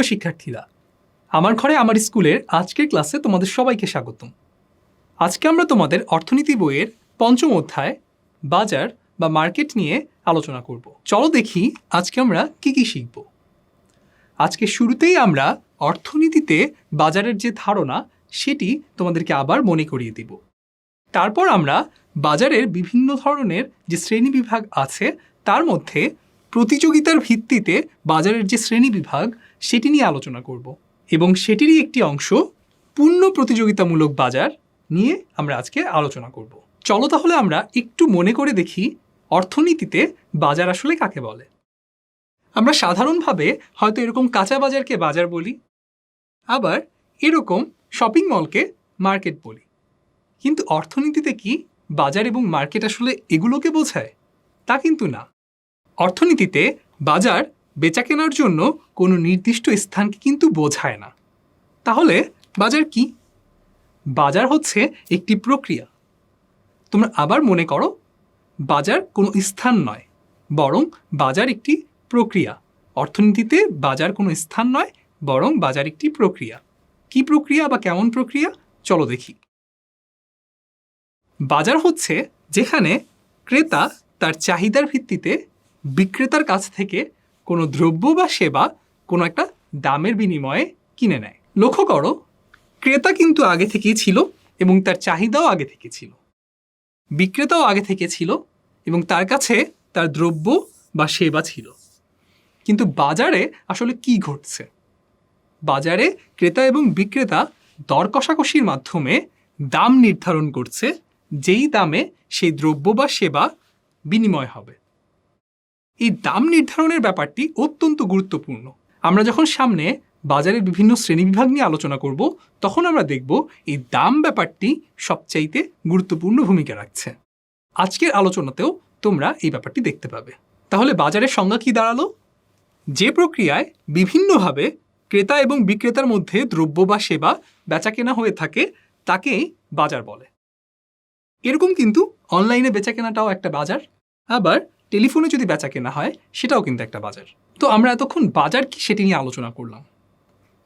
শিক্ষার্থীরা, আমার ঘরে আমার স্কুলের আজকের ক্লাসে তোমাদের সবাইকে স্বাগতম। আজকে আমরা তোমাদের অর্থনীতি বইয়ের পঞ্চম অধ্যায় বাজার বা মার্কেট নিয়ে আলোচনা করব। চলো দেখি আজকে আমরা কি শিখব। আজকে শুরুতেই আমরা অর্থনীতিতে বাজারের যে ধারণা সেটি তোমাদেরকে আবার মনে করিয়ে দিব। তারপর আমরা বাজারের বিভিন্ন ধরনের যে শ্রেণীবিভাগ আছে তার মধ্যে প্রতিযোগিতার ভিত্তিতে বাজারের যে শ্রেণীবিভাগ সেটি নিয়ে আলোচনা করব এবং সেটিরই একটি অংশ পূর্ণ প্রতিযোগিতামূলক বাজার নিয়ে আমরা আজকে আলোচনা করব। চলো তাহলে আমরা একটু মনে করে দেখি অর্থনীতিতে বাজার আসলে কাকে বলে। আমরা সাধারণভাবে হয়তো এরকম কাঁচা বাজারকে বাজার বলি, আবার এরকম শপিং মলকে মার্কেট বলি। কিন্তু অর্থনীতিতে কি বাজার এবং মার্কেট আসলে এগুলোকে বোঝায়? তা কিন্তু না। অর্থনীতিতে বাজার বেচাকেনার জন্য কোনো নির্দিষ্ট স্থানকে কিন্তু বোঝায় না। তাহলে বাজার কি? বাজার হচ্ছে একটি প্রক্রিয়া। তোমরা আবার মনে করো, বাজার কোনো স্থান নয়, বরং বাজার একটি প্রক্রিয়া। অর্থনীতিতে বাজার কোনো স্থান নয়, বরং বাজার একটি প্রক্রিয়া। কি প্রক্রিয়া বা কেমন প্রক্রিয়া? চলো দেখি। বাজার হচ্ছে যেখানে ক্রেতা তার চাহিদার ভিত্তিতে বিক্রেতার কাছ থেকে কোনো দ্রব্য বা সেবা কোনো একটা দামের বিনিময়ে কিনে নেয়। লক্ষ্য করো, ক্রেতা কিন্তু আগে থেকেই ছিল এবং তার চাহিদাও আগে থেকে ছিল। বিক্রেতাও আগে থেকে ছিল এবং তার কাছে তার দ্রব্য বা সেবা ছিল। কিন্তু বাজারে আসলে কি ঘটছে? বাজারে ক্রেতা এবং বিক্রেতা দর কষাকষির মাধ্যমে দাম নির্ধারণ করছে, যেই দামে সেই দ্রব্য বা সেবা বিনিময় হবে। এই দাম নির্ধারণের ব্যাপারটি অত্যন্ত গুরুত্বপূর্ণ। আমরা যখন সামনে বাজারের বিভিন্ন শ্রেণীবিভাগ নিয়ে আলোচনা করব, তখন আমরা দেখব এই দাম ব্যাপারটি সবচাইতে গুরুত্বপূর্ণ ভূমিকা রাখছে। আজকের আলোচনাতেও তোমরা এই ব্যাপারটি দেখতে পাবে। তাহলে বাজারের সংজ্ঞা কি দাঁড়ালো? যে প্রক্রিয়ায় বিভিন্নভাবে ক্রেতা এবং বিক্রেতার মধ্যে দ্রব্য বা সেবা বেচাকেনা হয়ে থাকে তাকেই বাজার বলে। এরকম কিন্তু অনলাইনে বেচাকেনাটাও একটা বাজার, আবার টেলিফোনে যদি বেচাকেনা হয় সেটাও কিন্তু একটা বাজার। তো আমরা এতক্ষণ বাজার কি সেটি নিয়ে আলোচনা করলাম।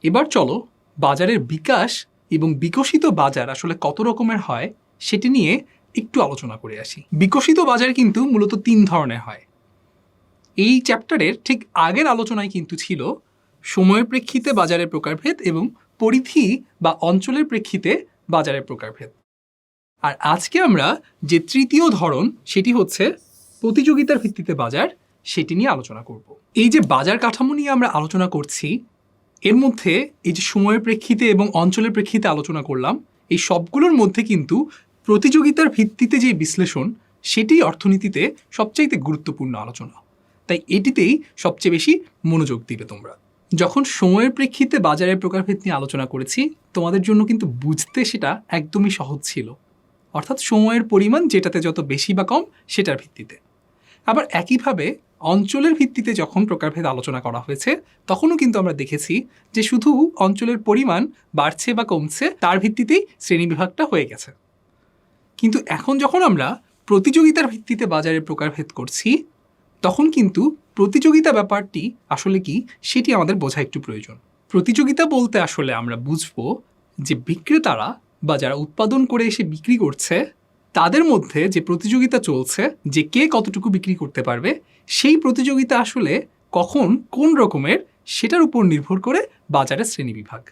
এবার চলো বাজারের বিকাশ এবং বিকশিত বাজার আসলে কত রকমের হয় সেটি নিয়ে একটু আলোচনা করে আসি। বিকশিত বাজার কিন্তু মূলত 3 ধরনের হয়। এই চ্যাপ্টারের ঠিক আগের আলোচনায় কিন্তু ছিল সময়ের প্রেক্ষিতে বাজারের প্রকারভেদ এবং পরিধি বা অঞ্চলের প্রেক্ষিতে বাজারের প্রকারভেদ। আর আজকে আমরা যে তৃতীয় ধরন সেটি হচ্ছে প্রতিযোগিতার ভিত্তিতে বাজার, সেটি নিয়ে আলোচনা করব। এই যে বাজার কাঠামো নিয়ে আমরা আলোচনা করছি, এর মধ্যে এই যে সময়ের প্রেক্ষিতে এবং অঞ্চলের প্রেক্ষিতে আলোচনা করলাম, এই সবগুলোর মধ্যে কিন্তু প্রতিযোগিতার ভিত্তিতে যে বিশ্লেষণ সেটি অর্থনীতিতে সবচাইতে গুরুত্বপূর্ণ আলোচনা। তাই এটিতেই সবচেয়ে বেশি মনোযোগ দিবে তোমরা। যখন সময়ের প্রেক্ষিতে বাজারের প্রকারভেদ নিয়ে আলোচনা করেছি, তোমাদের জন্য কিন্তু বুঝতে সেটা একদমই সহজ ছিল। অর্থাৎ সময়ের পরিমাণ যেটাতে যত বেশি বা কম সেটার ভিত্তিতে। আবার একইভাবে অঞ্চলের ভিত্তিতে যখন প্রকারভেদ আলোচনা করা হয়েছে, তখনও কিন্তু আমরা দেখেছি যে শুধু অঞ্চলের পরিমাণ বাড়ছে বা কমছে তার ভিত্তিতেই শ্রেণীবিভাগটা হয়ে গেছে। কিন্তু এখন যখন আমরা প্রতিযোগিতার ভিত্তিতে বাজারের প্রকারভেদ করছি, তখন কিন্তু প্রতিযোগিতা ব্যাপারটি আসলে কি সেটি আমাদের বোঝা একটু প্রয়োজন। প্রতিযোগিতা বলতে আসলে আমরা বুঝবো যে বিক্রেতারা বা যারা উৎপাদন করে এসে বিক্রি করছে তাদের মধ্যে যে প্রতিযোগিতা চলছে, যে কে কতটুকু বিক্রি করতে পারবে, সেই প্রতিযোগিতা আসলে কখন কোন রকমের সেটার উপর নির্ভর করে বাজারের শ্রেণীবিভাগ।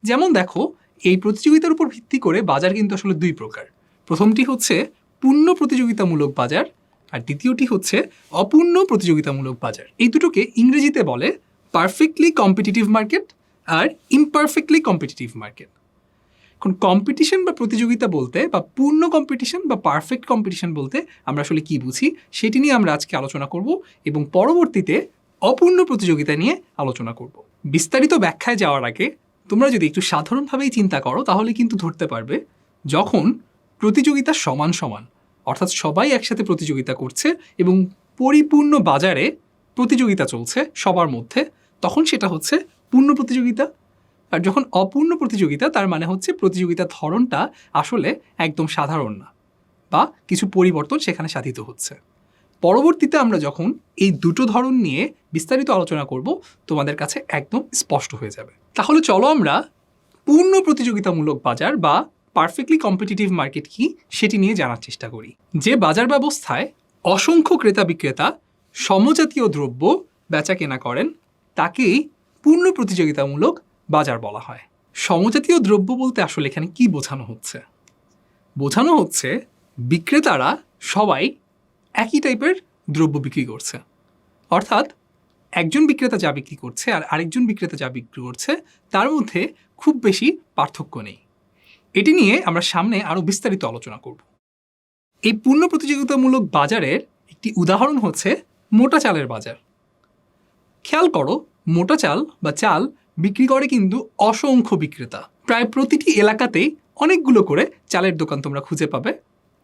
যেমন দেখো, এই প্রতিযোগিতার উপর ভিত্তি করে বাজার কিন্তু আসলে 2 প্রকার। প্রথমটি হচ্ছে পূর্ণ প্রতিযোগিতামূলক বাজার, আর দ্বিতীয়টি হচ্ছে অপূর্ণ প্রতিযোগিতামূলক বাজার। এই দুটোকে ইংরেজিতে বলে পারফেক্টলি কম্পিটিটিভ মার্কেট আর ইমপারফেক্টলি কম্পিটিটিভ মার্কেট। এখন কম্পিটিশন বা প্রতিযোগিতা বলতে বা পূর্ণ কম্পিটিশন বা পারফেক্ট কম্পিটিশন বলতে আমরা আসলে কি বুঝি সেটি নিয়ে আমরা আজকে আলোচনা করব এবং পরবর্তীতে অপূর্ণ প্রতিযোগিতা নিয়ে আলোচনা করব। বিস্তারিত ব্যাখ্যায় যাওয়ার আগে তোমরা যদি একটু সাধারণভাবেই চিন্তা করো, তাহলে কিন্তু ধরতে পারবে যখন প্রতিযোগিতা সমান সমান, অর্থাৎ সবাই একসাথে প্রতিযোগিতা করছে এবং পরিপূর্ণ বাজারে প্রতিযোগিতা চলছে সবার মধ্যে, তখন সেটা হচ্ছে পূর্ণ প্রতিযোগিতা। আর যখন অপূর্ণ প্রতিযোগিতা, তার মানে হচ্ছে প্রতিযোগিতার ধরনটা আসলে একদম সাধারণ না বা কিছু পরিবর্তন সেখানে সাধিত হচ্ছে। পরবর্তীতে আমরা যখন এই দুটো ধরন নিয়ে বিস্তারিত আলোচনা করব তোমাদের কাছে একদম স্পষ্ট হয়ে যাবে। তাহলে চলো আমরা পূর্ণ প্রতিযোগিতামূলক বাজার বা পারফেক্টলি কম্পিটিটিভ মার্কেট কি সেটি নিয়ে জানার চেষ্টা করি। যে বাজার ব্যবস্থায় অসংখ্য ক্রেতা বিক্রেতা সমজাতীয় দ্রব্য বেচা কেনা করেন তাকেই পূর্ণ প্রতিযোগিতামূলক বাজার বলা হয়। সমজাতীয় দ্রব্য বলতে আসলে এখানে কি বোঝানো হচ্ছে? বোঝানো হচ্ছে বিক্রেতারা সবাই একই টাইপের দ্রব্য বিক্রি করছে, অর্থাৎ একজন বিক্রেতা যা বিক্রি করছে আর আরেকজন বিক্রেতা যা বিক্রি করছে তার মধ্যে খুব বেশি পার্থক্য নেই। এটি নিয়ে আমরা সামনে আরও বিস্তারিত আলোচনা করব। এই পূর্ণ প্রতিযোগিতামূলক বাজারের একটি উদাহরণ হচ্ছে মোটা চালের বাজার। খেয়াল করো, মোটা চাল বা চাল বিক্রি করে কিন্তু অসংখ্য বিক্রেতা। প্রায় প্রতিটি এলাকাতেই অনেকগুলো করে চালের দোকান তোমরা খুঁজে পাবে,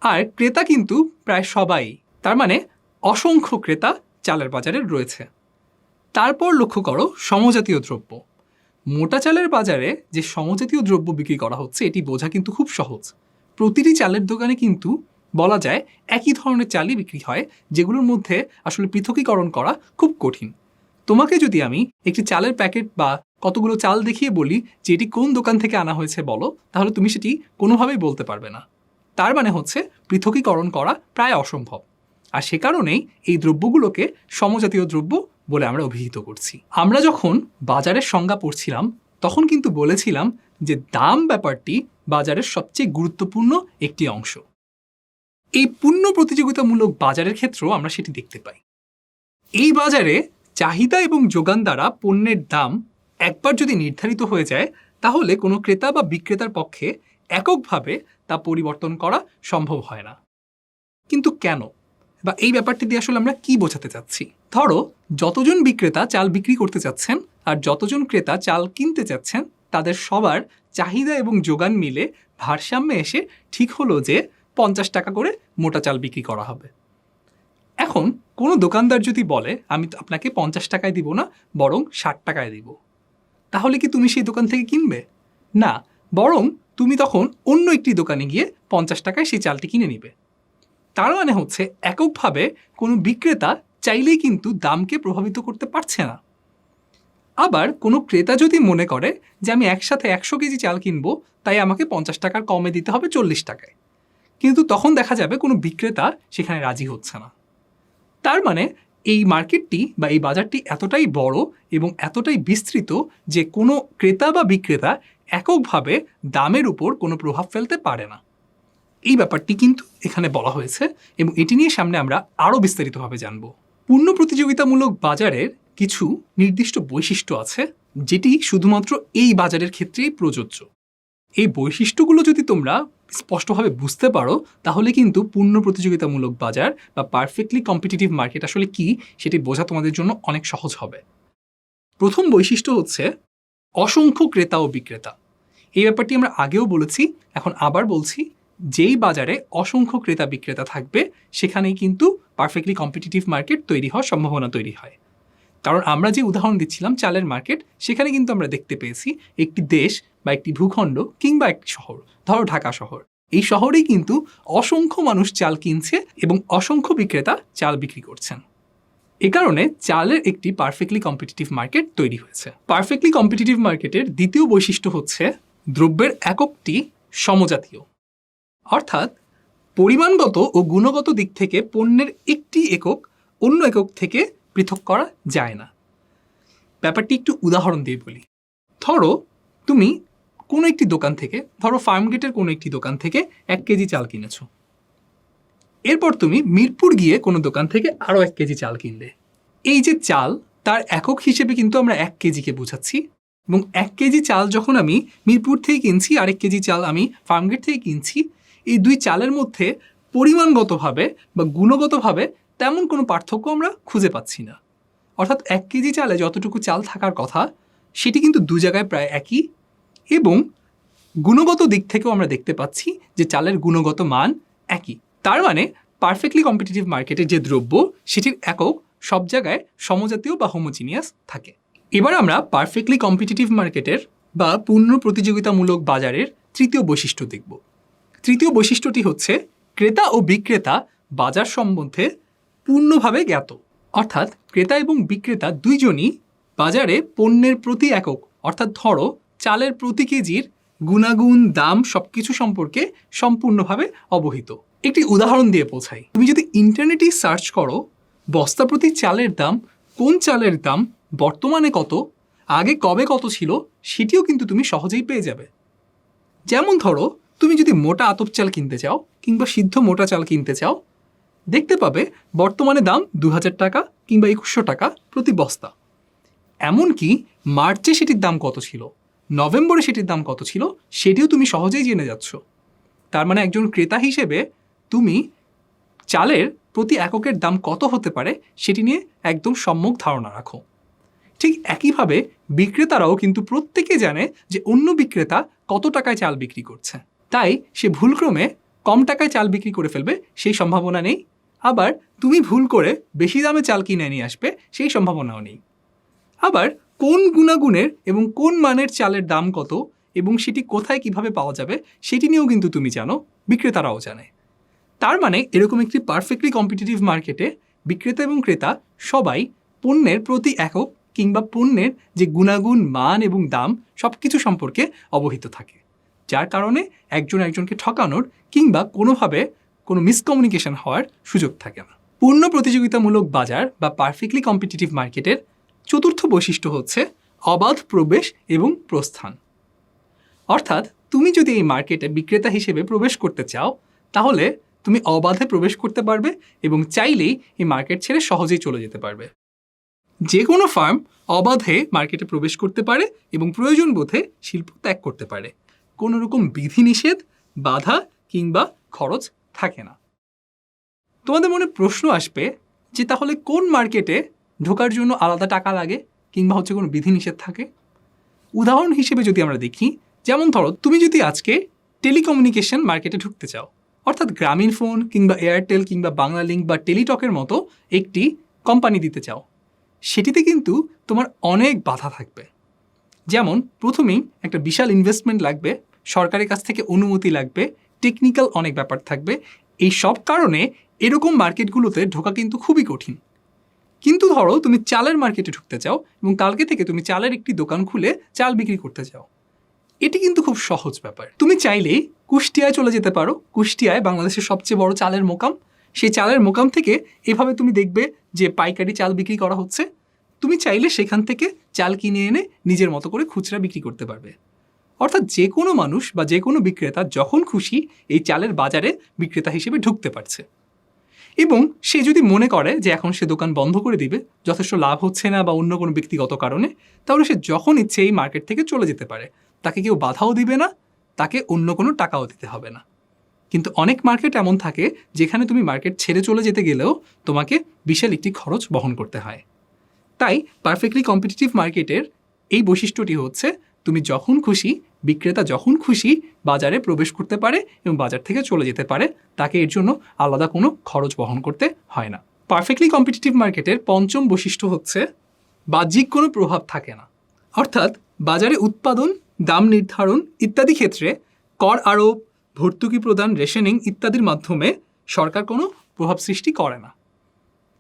আর ক্রেতা কিন্তু প্রায় সবাই। তার মানে অসংখ্য ক্রেতা চালের বাজারে রয়েছে। তারপর লক্ষ্য করো সমজাতীয় দ্রব্য। মোটা চালের বাজারে যে সমজাতীয় দ্রব্য বিক্রি করা হচ্ছে এটি বোঝা কিন্তু খুব সহজ। প্রতিটি চালের দোকানে কিন্তু বলা যায় একই ধরনের চালই বিক্রি হয়, যেগুলোর মধ্যে আসলে পৃথকীকরণ করা খুব কঠিন। তোমাকে যদি আমি একটি চালের প্যাকেট বা কতগুলো চাল দেখিয়ে বলি যে এটি কোন দোকান থেকে আনা হয়েছে বলো, তাহলে তুমি সেটি কোনোভাবেই বলতে পারবে না। তার মানে হচ্ছে পৃথকীকরণ করা প্রায় অসম্ভব। আর সে কারণেই এই দ্রব্যগুলোকে সমজাতীয় দ্রব্য বলে আমরা অভিহিত করছি। আমরা যখন বাজারের সংজ্ঞা পড়ছিলাম তখন কিন্তু বলেছিলাম যে দাম ব্যাপারটি বাজারের সবচেয়ে গুরুত্বপূর্ণ একটি অংশ। এই পূর্ণ প্রতিযোগিতামূলক বাজারের ক্ষেত্রেও আমরা সেটি দেখতে পাই। এই বাজারে চাহিদা এবং যোগান দ্বারা পণ্যের দাম একবার যদি নির্ধারিত হয়ে যায় তাহলে কোনো ক্রেতা বা বিক্রেতার পক্ষে এককভাবে তা পরিবর্তন করা সম্ভব হয় না। কিন্তু কেন, বা এই ব্যাপারটি দিয়ে আসলে আমরা কি বোঝাতে চাচ্ছি? ধরো যতজন বিক্রেতা চাল বিক্রি করতে চাচ্ছেন আর যতজন ক্রেতা চাল কিনতে চাচ্ছেন তাদের সবার চাহিদা এবং যোগান মিলে ভারসাম্যে এসে ঠিক হলো যে 50 টাকা করে মোটা চাল বিক্রি করা হবে। এখন কোনো দোকানদার যদি বলে আমি আপনাকে 50 টাকায় দিব না, বরং 60 টাকায় দিব, তাহলে কি তুমি সেই দোকান থেকে কিনবে? না, বরং তুমি তখন অন্য একটি দোকানে গিয়ে 50 টাকায় সেই চালটি কিনে নিবে। তার মানে হচ্ছে এককভাবে কোনো বিক্রেতা চাইলেই কিন্তু দামকে প্রভাবিত করতে পারছে না। আবার কোনো ক্রেতা যদি মনে করে যে আমি একসাথে 100 কেজি চাল কিনবো, তাই আমাকে 50 টাকার কমে দিতে হবে 40 টাকায়, কিন্তু তখন দেখা যাবে কোনো বিক্রেতা সেখানে রাজি হচ্ছে না। তার মানে এই মার্কেটটি বা এই বাজারটি এতটাই বড় এবং এতটাই বিস্তৃত যে কোনো ক্রেতা বা বিক্রেতা এককভাবে দামের উপর কোনো প্রভাব ফেলতে পারে না। এই ব্যাপারটি কিন্তু এখানে বলা হয়েছে এবং এটি নিয়ে সামনে আমরা আরও বিস্তারিতভাবে জানব। পূর্ণ প্রতিযোগিতামূলক বাজারের কিছু নির্দিষ্ট বৈশিষ্ট্য আছে যেটি শুধুমাত্র এই বাজারের ক্ষেত্রেই প্রযোজ্য। এই বৈশিষ্ট্যগুলো যদি তোমরা স্পষ্টভাবে বুঝতে পারো তাহলে কিন্তু পূর্ণ প্রতিযোগিতামূলক বাজার বা পারফেক্টলি কম্পিটিটিভ মার্কেট আসলে কি সেটি বোঝা তোমাদের জন্য অনেক সহজ হবে। প্রথম বৈশিষ্ট্য হচ্ছে অসংখ্য ক্রেতা ও বিক্রেতা। এই ব্যাপারটি আমরা আগেও বলেছি, এখন আবার বলছি, যেই বাজারে অসংখ্য ক্রেতা বিক্রেতা থাকবে সেখানেই কিন্তু পারফেক্টলি কম্পিটিটিভ মার্কেট তৈরি হওয়ার সম্ভাবনা তৈরি হয়। কারণ আমরা যে উদাহরণ দিচ্ছিলাম চালের মার্কেট, সেখানে কিন্তু আমরা দেখতে পেয়েছি একটি দেশ বা একটি ভূখণ্ড কিংবা একটি শহর, ধরো ঢাকা শহর, এই শহরেই কিন্তু অসংখ্য মানুষ চাল কিনছে এবং অসংখ্য বিক্রেতা চাল বিক্রি করছেন। এ কারণে চালের একটি পারফেক্টলি কম্পিটিটিভ মার্কেট তৈরি হয়েছে। পারফেক্টলি কম্পিটিটিভ মার্কেটের দ্বিতীয় বৈশিষ্ট্য হচ্ছে দ্রব্যের এককটি সমজাতীয়, অর্থাৎ পরিমাণগত ও গুণগত দিক থেকে পণ্যের একটি একক অন্য একক থেকে পৃথক করা যায় না। ব্যাপারটি একটু উদাহরণ দিয়ে বলি। ধরো তুমি কোনো একটি দোকান থেকে, ধরো ফার্মগেটের কোনো একটি দোকান থেকে 1 কেজি চাল কিনেছো। এরপর তুমি মিরপুর গিয়ে কোনো দোকান থেকে আরও 1 কেজি চাল কিনলে। এই যে চাল, তার একক হিসেবে কিন্তু আমরা 1 কেজিকে বোঝাচ্ছি, এবং 1 কেজি চাল যখন আমি মিরপুর থেকে কিনছি, আরেক কেজি চাল আমি ফার্মগেট থেকে কিনছি, এই দুই চালের মধ্যে পরিমাণগতভাবে বা গুণগতভাবে তেমন কোনো পার্থক্য আমরা খুঁজে পাচ্ছি না। অর্থাৎ 1 কেজি চালে যতটুকু চাল থাকার কথা সেটি কিন্তু দু জায়গায় প্রায় একই, এবং গুণগত দিক থেকেও আমরা দেখতে পাচ্ছি যে চালের গুণগত মান একই। তার মানে পারফেক্টলি কম্পিটিটিভ মার্কেটে যে দ্রব্য সেটির একক সব জায়গায় সমজাতীয় বা হোমোজিনিয়াস থাকে। এবার আমরা পারফেক্টলি কম্পিটিটিভ মার্কেটের বা পূর্ণ প্রতিযোগিতামূলক বাজারের তৃতীয় বৈশিষ্ট্য দেখব। তৃতীয় বৈশিষ্ট্যটি হচ্ছে ক্রেতা ও বিক্রেতা বাজার সম্বন্ধে পূর্ণভাবে জ্ঞাত। অর্থাৎ ক্রেতা এবং বিক্রেতা দুইজনই বাজারে পণ্যের প্রতি একক অর্থাৎ ধরো চালের প্রতি কেজির গুণাগুণ দাম সবকিছু সম্পর্কে সম্পূর্ণভাবে অবহিত। একটি উদাহরণ দিয়ে বোঝাই, তুমি যদি ইন্টারনেটে সার্চ করো বস্তা প্রতি চালের দাম, কোন চালের দাম বর্তমানে কত, আগে কবে কত ছিল, সেটিও কিন্তু তুমি সহজেই পেয়ে যাবে। যেমন ধরো তুমি যদি মোটা আতপ চাল কিনতে চাও কিংবা সিদ্ধ মোটা চাল কিনতে চাও, দেখতে পাবে বর্তমানে দাম 2000 টাকা কিংবা 2100 টাকা প্রতি বস্তা। এমনকি মার্চে সেটির দাম কত ছিল, নভেম্বরে সেটির দাম কত ছিল, সেটিও তুমি সহজেই জেনে যাচ্ছ। তার মানে একজন ক্রেতা হিসেবে তুমি চালের প্রতি এককের দাম কত হতে পারে সেটি নিয়ে একদম সম্যক ধারণা রাখো। ঠিক একইভাবে বিক্রেতারাও কিন্তু প্রত্যেকে জানে যে অন্য বিক্রেতা কত টাকায় চাল বিক্রি করছে, তাই সে ভুলক্রমে কম টাকায় চাল বিক্রি করে ফেলবে সেই সম্ভাবনা নেই, আবার তুমি ভুল করে বেশি দামে চাল কিনে নিয়ে আসবে সেই সম্ভাবনাও নেই। আবার কোন গুণাগুণের এবং কোন মানের চালের দাম কত এবং সেটি কোথায় কিভাবে পাওয়া যাবে সেটি নিয়েও কিন্তু তুমি জানো, বিক্রেতারাও জানে। তার মানে এরকম একটি পারফেক্টলি কম্পিটিটিভ মার্কেটে বিক্রেতা এবং ক্রেতা সবাই পণ্যের প্রতি একক কিংবা পণ্যের যে গুণাগুণ মান এবং দাম সব কিছু সম্পর্কে অবহিত থাকে, যার কারণে একজন একজনকে ঠকানোর কিংবা কোনোভাবে কোনো মিসকমিউনিকেশন হওয়ার সুযোগ থাকে না। পূর্ণ প্রতিযোগিতামূলক বাজার বা পারফেক্টলি কম্পিটিটিভ মার্কেটের চতুর্থ বৈশিষ্ট্য হচ্ছে অবাধ প্রবেশ এবং প্রস্থান। অর্থাৎ তুমি যদি এই মার্কেটে বিক্রেতা হিসেবে প্রবেশ করতে চাও তাহলে তুমি অবাধে প্রবেশ করতে পারবে এবং চাইলেই এই মার্কেট ছেড়ে সহজেই চলে যেতে পারবে। যে কোনো ফার্ম অবাধে মার্কেটে প্রবেশ করতে পারে এবং প্রয়োজন বোধে শিল্প ত্যাগ করতে পারে, কোনো রকম বিধিনিষেধ, বাধা কিংবা খরচ থাকে না। তোমাদের মনে প্রশ্ন আসবে যে তাহলে কোন মার্কেটে ঢোকার জন্য আলাদা টাকা লাগে কিংবা হচ্ছে কোনো বিধিনিষেধ থাকে? উদাহরণ হিসেবে যদি আমরা দেখি, যেমন ধরো তুমি যদি আজকে টেলিকমিউনিকেশন মার্কেটে ঢুকতে চাও, অর্থাৎ গ্রামীণ ফোন কিংবা এয়ারটেল কিংবা বাংলালিংক বা টেলিটকের মতো একটি কোম্পানি দিতে চাও, সেটিতে কিন্তু তোমার অনেক বাধা থাকবে। যেমন প্রথমেই একটা বিশাল ইনভেস্টমেন্ট লাগবে, সরকারের কাছ থেকে অনুমতি লাগবে, টেকনিক্যাল অনেক ব্যাপার থাকবে। এই সব কারণে এরকম মার্কেটগুলোতে ঢোকা কিন্তু খুবই কঠিন। কিন্তু ধরো তুমি চালের মার্কেটে ঢুকতে চাও এবং কালকে থেকে তুমি চালের একটি দোকান খুলে চাল বিক্রি করতে চাও, এটি কিন্তু খুব সহজ ব্যাপার। তুমি চাইলেই কুষ্টিয়ায় চলে যেতে পারো। কুষ্টিয়ায় বাংলাদেশের সবচেয়ে বড় চালের মোকাম। সেই চালের মোকাম থেকে এভাবে তুমি দেখবে যে পাইকারি চাল বিক্রি করা হচ্ছে, তুমি চাইলে সেখান থেকে চাল কিনে এনে নিজের মতো করে খুচরা বিক্রি করতে পারবে। অর্থাৎ যে কোনো মানুষ বা যে কোনো বিক্রেতা যখন খুশি এই চালের বাজারে বিক্রেতা হিসেবে ঢুকতে পারছে। এবং সে যদি মনে করে যে এখন সে দোকান বন্ধ করে দিবে, যথেষ্ট লাভ হচ্ছে না বা অন্য কোনো ব্যক্তিগত কারণে, তাহলে সে যখন ইচ্ছে এই মার্কেট থেকে চলে যেতে পারে। তাকে কেউ বাধাও দিবে না, তাকে অন্য কোনো টাকাও দিতে হবে না। কিন্তু অনেক মার্কেট এমন থাকে যেখানে তুমি মার্কেট ছেড়ে চলে যেতে গেলেও তোমাকে বিশাল একটি খরচ বহন করতে হয়। তাই পারফেক্টলি কম্পিটিটিভ মার্কেটের এই বৈশিষ্ট্যটি হচ্ছে তুমি যখন খুশি, বিক্রেতা যখন খুশি বাজারে প্রবেশ করতে পারে এবং বাজার থেকে চলে যেতে পারে, তাকে এর জন্য আলাদা কোনো খরচ বহন করতে হয় না। পারফেক্টলি কম্পিটিটিভ মার্কেটের পঞ্চম বৈশিষ্ট্য হচ্ছে বাহ্যিক কোনো প্রভাব থাকে না। অর্থাৎ বাজারে উৎপাদন, দাম নির্ধারণ ইত্যাদি ক্ষেত্রে কর আরোপ, ভর্তুকি প্রদান, রেশনিং ইত্যাদির মাধ্যমে সরকার কোনো প্রভাব সৃষ্টি করে না।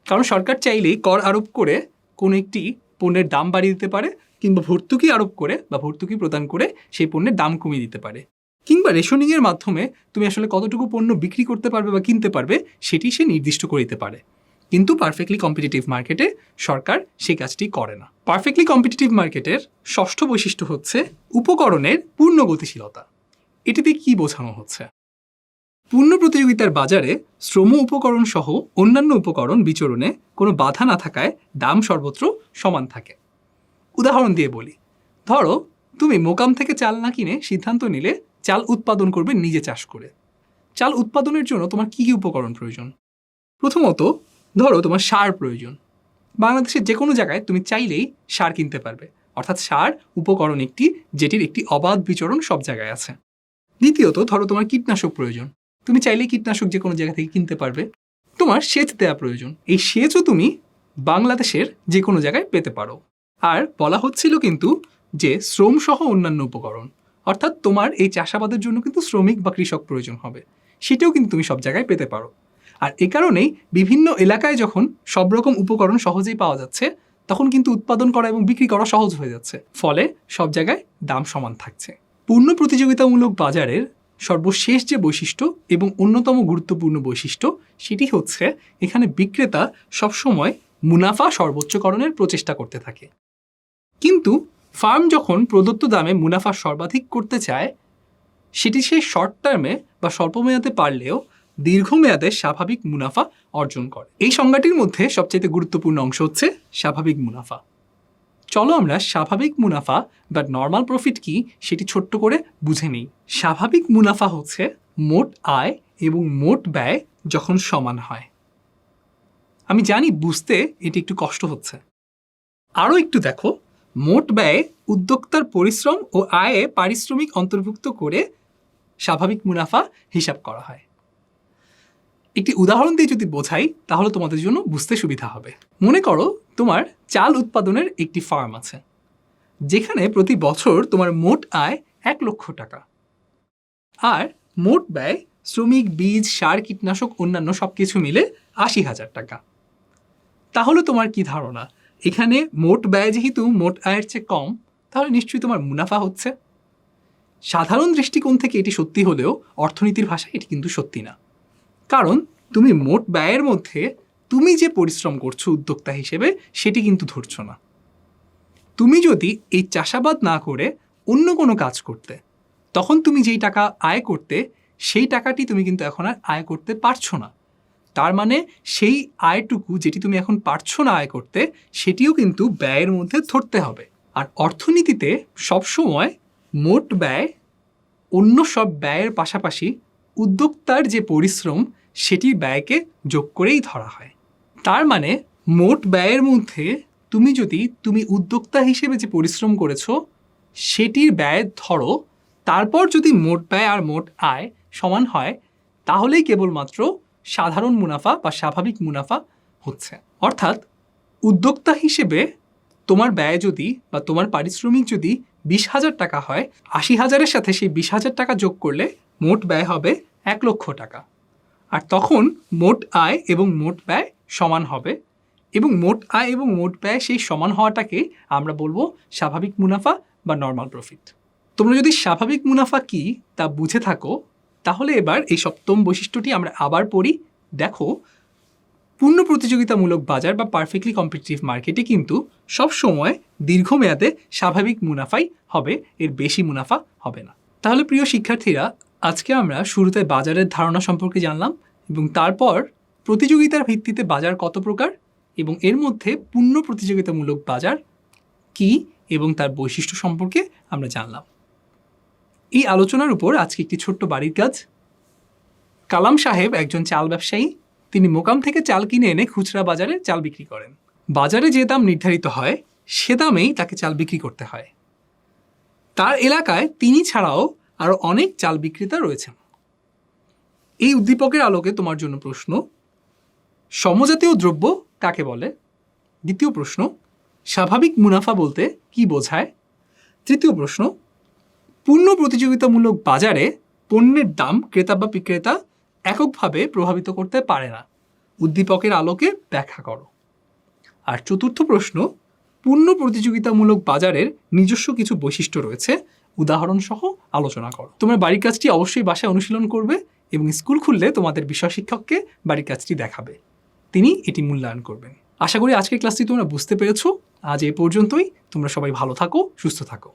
কারণ সরকার চাইলেই কর আরোপ করে কোনো একটি পণ্যের দাম বাড়িয়ে দিতে পারে কিংবা ভর্তুকি আরোপ করে বা ভর্তুকি প্রদান করে সেই পণ্যের দাম কমিয়ে দিতে পারে, কিংবা রেশনিংয়ের মাধ্যমে তুমি আসলে কতটুকু পণ্য বিক্রি করতে পারবে বা কিনতে পারবে সেটি সে নির্দিষ্ট করে দিতে পারে। কিন্তু পারফেক্টলি কম্পিটিটিভ মার্কেটে সরকার সেই কাজটি করে না। পারফেক্টলি কম্পিটিটিভ মার্কেটের ষষ্ঠ বৈশিষ্ট্য হচ্ছে উপকরণের পূর্ণ গতিশীলতা। এটিতে কি বোঝানো হচ্ছে? পূর্ণ প্রতিযোগিতার বাজারে শ্রম উপকরণ সহ অন্যান্য উপকরণ বিচরণে কোনো বাধা না থাকায় দাম সর্বত্র সমান থাকে। উদাহরণ দিয়ে বলি, ধরো তুমি মোকাম থেকে চাল না কিনে সিদ্ধান্ত নিলে চাল উৎপাদন করবে নিজে চাষ করে। চাল উৎপাদনের জন্য তোমার কী কী উপকরণ প্রয়োজন? প্রথমত ধরো তোমার সার প্রয়োজন। বাংলাদেশের যে কোনো জায়গায় তুমি চাইলেই সার কিনতে পারবে, অর্থাৎ সার উপকরণ একটি যেটির একটি অবাধ বিচরণ সব জায়গায় আছে। দ্বিতীয়ত ধরো তোমার কীটনাশক প্রয়োজন। তুমি চাইলেই কীটনাশক যে কোনো জায়গা থেকে কিনতে পারবে। তোমার সেচ দেওয়া প্রয়োজন। এই সেচও তুমি বাংলাদেশের যে কোনো জায়গায় পেতে পারো। আর বলা হচ্ছিল কিন্তু যে শ্রম সহ অন্যান্য উপকরণ, অর্থাৎ তোমার এই চাষাবাদের জন্য কিন্তু শ্রমিক বা কৃষক প্রয়োজন হবে, সেটাও কিন্তু তুমি সব জায়গায় পেতে পারো। আর এ কারণেই বিভিন্ন এলাকায় যখন সব রকম উপকরণ সহজেই পাওয়া যাচ্ছে, তখন কিন্তু উৎপাদন করা এবং বিক্রি করা সহজ হয়ে যাচ্ছে। ফলে সব জায়গায় দাম সমান থাকছে। পূর্ণ প্রতিযোগিতামূলক বাজারের সর্বশেষ যে বৈশিষ্ট্য এবং অন্যতম গুরুত্বপূর্ণ বৈশিষ্ট্য সেটি হচ্ছে এখানে বিক্রেতা সবসময় মুনাফা সর্বোচ্চকরণের প্রচেষ্টা করতে থাকে। কিন্তু ফার্ম যখন প্রদত্ত দামে মুনাফা সর্বাধিক করতে চায়, সেটি সে শর্ট টার্মে বা স্বল্পমেয়াদে পারলেও দীর্ঘমেয়াদে স্বাভাবিক মুনাফা অর্জন করে। এই সংজ্ঞাটির মধ্যে সবচেয়ে গুরুত্বপূর্ণ অংশ হচ্ছে স্বাভাবিক মুনাফা। চলো আমরা স্বাভাবিক মুনাফা বা নর্মাল প্রফিট কি সেটি ছোট্ট করে বুঝে নিই। স্বাভাবিক মুনাফা হচ্ছে মোট আয় এবং মোট ব্যয় যখন সমান হয়। আমি জানি বুঝতে এটি একটু কষ্ট হচ্ছে। আরও একটু দেখো, মোট ব্যয়ে উদ্যোক্তার পরিশ্রম ও আয়ে পারিশ্রমিক অন্তর্ভুক্ত করে স্বাভাবিক মুনাফা হিসাব করা হয়। একটি উদাহরণ দিয়ে যদি বোঝাই তাহলে তোমাদের জন্য বুঝতে সুবিধা হবে। মনে করো তোমার চাল উৎপাদনের একটি ফার্ম আছে, যেখানে প্রতি বছর তোমার মোট আয় 1 লক্ষ টাকা আর মোট ব্যয় শ্রমিক, বীজ, সার, কীটনাশক অন্যান্য সবকিছু মিলে 80,000 টাকা। তাহলে তোমার কি ধারণা, এখানে মোট ব্যয় যেহেতু মোট আয়ের চেয়ে কম, তাহলে নিশ্চয়ই তোমার মুনাফা হচ্ছে। সাধারণ দৃষ্টিকোণ থেকে এটি সত্যি হলেও অর্থনীতির ভাষায় এটি কিন্তু সত্যি না। কারণ তুমি মোট ব্যয়ের মধ্যে তুমি যে পরিশ্রম করছো উদ্যোক্তা হিসেবে সেটি কিন্তু ধরছো না। তুমি যদি এই চাষাবাদ না করে অন্য কোনো কাজ করতে, তখন তুমি যেই টাকা আয় করতে সেই টাকাটি তুমি কিন্তু এখন আর আয় করতে পারছো না। তার মানে সেই আয়টুকু যেটি তুমি এখন পারছো না আয় করতে, সেটিও কিন্তু ব্যয়ের মধ্যে ধরতে হবে। আর অর্থনীতিতে সবসময় মোট ব্যয় অন্য সব ব্যয়ের পাশাপাশি উদ্যোক্তার যে পরিশ্রম সেটির ব্যয়কে যোগ করেই ধরা হয়। তার মানে মোট ব্যয়ের মধ্যে তুমি যদি তুমি উদ্যোক্তা হিসেবে যে পরিশ্রম করেছো সেটির ব্যয় ধরো, তারপর যদি মোট ব্যয় আর মোট আয় সমান হয়, তাহলেই কেবলমাত্র সাধারণ মুনাফা বা স্বাভাবিক মুনাফা হচ্ছে। অর্থাৎ উদ্যোক্তা হিসেবে তোমার ব্যয় যদি বা তোমার পারিশ্রমিক যদি 20,000 টাকা হয়, 80,000-এর সাথে সেই 20,000 টাকা যোগ করলে মোট ব্যয় হবে 1 লক্ষ টাকা। আর তখন মোট আয় এবং মোট ব্যয় সমান হবে, এবং মোট আয় এবং মোট ব্যয় সেই সমান হওয়াটাকে আমরা বলবো স্বাভাবিক মুনাফা বা নর্মাল প্রফিট। তোমরা যদি স্বাভাবিক মুনাফা কি তা বুঝে থাকো, তাহলে এবার এই সপ্তম বৈশিষ্ট্যটি আমরা আবার পড়ি। দেখো, পূর্ণ প্রতিযোগিতামূলক বাজার বা পারফেক্টলি কম্পিটিটিভ মার্কেটে কিন্তু সব সময় দীর্ঘমেয়াদে স্বাভাবিক মুনাফাই হবে, এর বেশি মুনাফা হবে না। তাহলে প্রিয় শিক্ষার্থীরা, আজকে আমরা শুরুতে বাজারের ধারণা সম্পর্কে জানলাম, এবং তারপর প্রতিযোগিতার ভিত্তিতে বাজার কত প্রকার এবং এর মধ্যে পূর্ণ প্রতিযোগিতামূলক বাজার কি এবং তার বৈশিষ্ট্য সম্পর্কে আমরা জানলাম। এই আলোচনার উপর আজকে একটি ছোট্ট বাড়ির কাজ। কালাম সাহেব একজন চাল ব্যবসায়ী। তিনি মোকাম থেকে চাল কিনে এনে খুচরা বাজারে চাল বিক্রি করেন। বাজারে যে দাম নির্ধারিত হয় সে দামেই তাকে চাল বিক্রি করতে হয়। তার এলাকায় তিনি ছাড়াও আরও অনেক চাল বিক্রেতা রয়েছেন। এই উদ্দীপকের আলোকে তোমার জন্য প্রশ্ন, সমজাতীয় দ্রব্য কাকে বলে? দ্বিতীয় প্রশ্ন, স্বাভাবিক মুনাফা বলতে কি বোঝায়? তৃতীয় প্রশ্ন, পূর্ণ প্রতিযোগিতামূলক বাজারে পণ্যের দাম ক্রেতা বা বিক্রেতা এককভাবে প্রভাবিত করতে পারে না। উদ্দীপকের আলোকে ব্যাখ্যা করো। আর চতুর্থ প্রশ্ন, পূর্ণ প্রতিযোগিতামূলক বাজারের নিজস্ব কিছু বৈশিষ্ট্য রয়েছে, উদাহরণ সহ আলোচনা করো। তোমরা বাড়ির কাজটি অবশ্যই বাসায় অনুশীলন করবে এবং স্কুল খুললে তোমাদের বিষয় শিক্ষককে বাড়ির কাজটি দেখাবে। তিনি এটি মূল্যায়ন করবেন। আশা করি আজকের ক্লাসটি তোমরা বুঝতে পেরেছো। আজ এই পর্যন্তই। তোমরা সবাই ভালো থাকো, সুস্থ থাকো।